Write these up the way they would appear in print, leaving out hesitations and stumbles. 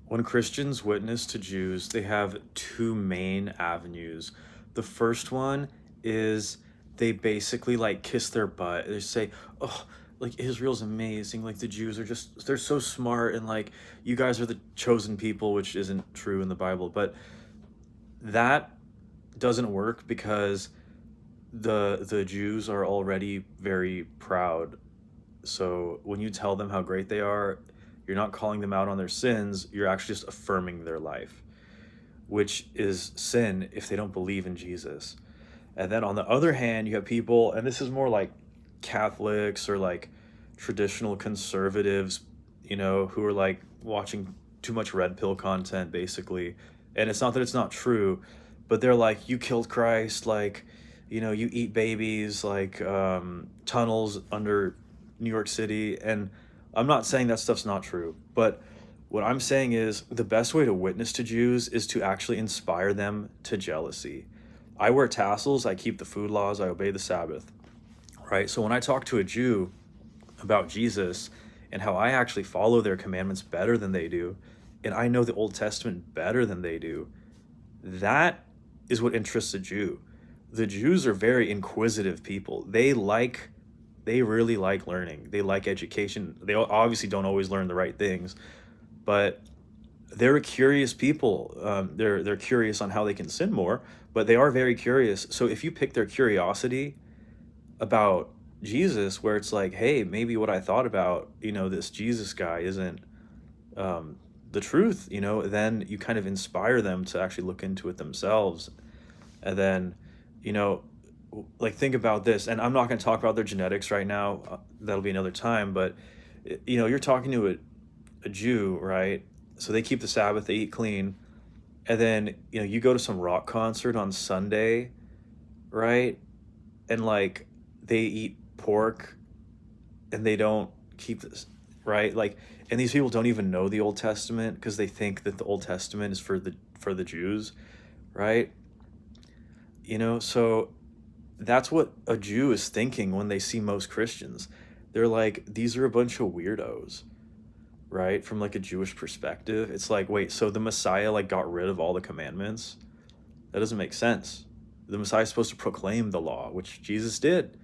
When Christians witness to Jews, they have two main avenues. The first one is they basically like kiss their butt. They say, "Oh, like Israel's amazing. Like the Jews are just they're so smart and like you guys are the chosen people," which isn't true in the Bible. But that doesn't work because the Jews are already very proud. So when you tell them how great they are, you're not calling them out on their sins, you're actually just affirming their life, which is sin if they don't believe in Jesus. And then on the other hand, you have people, and this is more like Catholics or like traditional conservatives, who are like watching too much red pill content basically. And it's not that it's not true, but they're like, you killed Christ, like, you eat babies, like tunnels under New York City. And I'm not saying that stuff's not true, but what I'm saying is the best way to witness to Jews is to actually inspire them to jealousy. I wear tassels, I keep the food laws, I obey the Sabbath, right? So when I talk to a Jew about Jesus and how I actually follow their commandments better than they do, and I know the Old Testament better than they do, that is what interests a Jew. The Jews are very inquisitive people. They really like learning. They like education. They obviously don't always learn the right things, but they're curious people. They're curious on how they can sin more, but they are very curious. So if you pick their curiosity about Jesus, where it's like, hey, maybe what I thought about, this Jesus guy isn't um, the truth, then you kind of inspire them to actually look into it themselves. And then, you know, like think about this, and I'm not going to talk about their genetics right now. That'll be another time. But you're talking to a Jew, right? So they keep the Sabbath, they eat clean, and then you go to some rock concert on Sunday, right? And like they eat pork and they don't keep this, right? Like, and these people don't even know the Old Testament because they think that the Old Testament is for the Jews, right? So that's what a Jew is thinking when they see most Christians. They're like, these are a bunch of weirdos, right? From like a Jewish perspective. It's like, wait, so the Messiah like got rid of all the commandments? That doesn't make sense. The Messiah is supposed to proclaim the law, which Jesus did,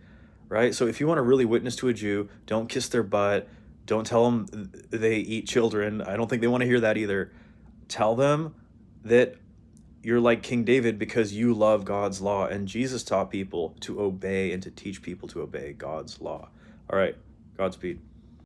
right? So if you want to really witness to a Jew, don't kiss their butt. Don't tell them they eat children. I don't think they want to hear that either. Tell them that you're like King David because you love God's law, and Jesus taught people to obey and to teach people to obey God's law. All right, Godspeed.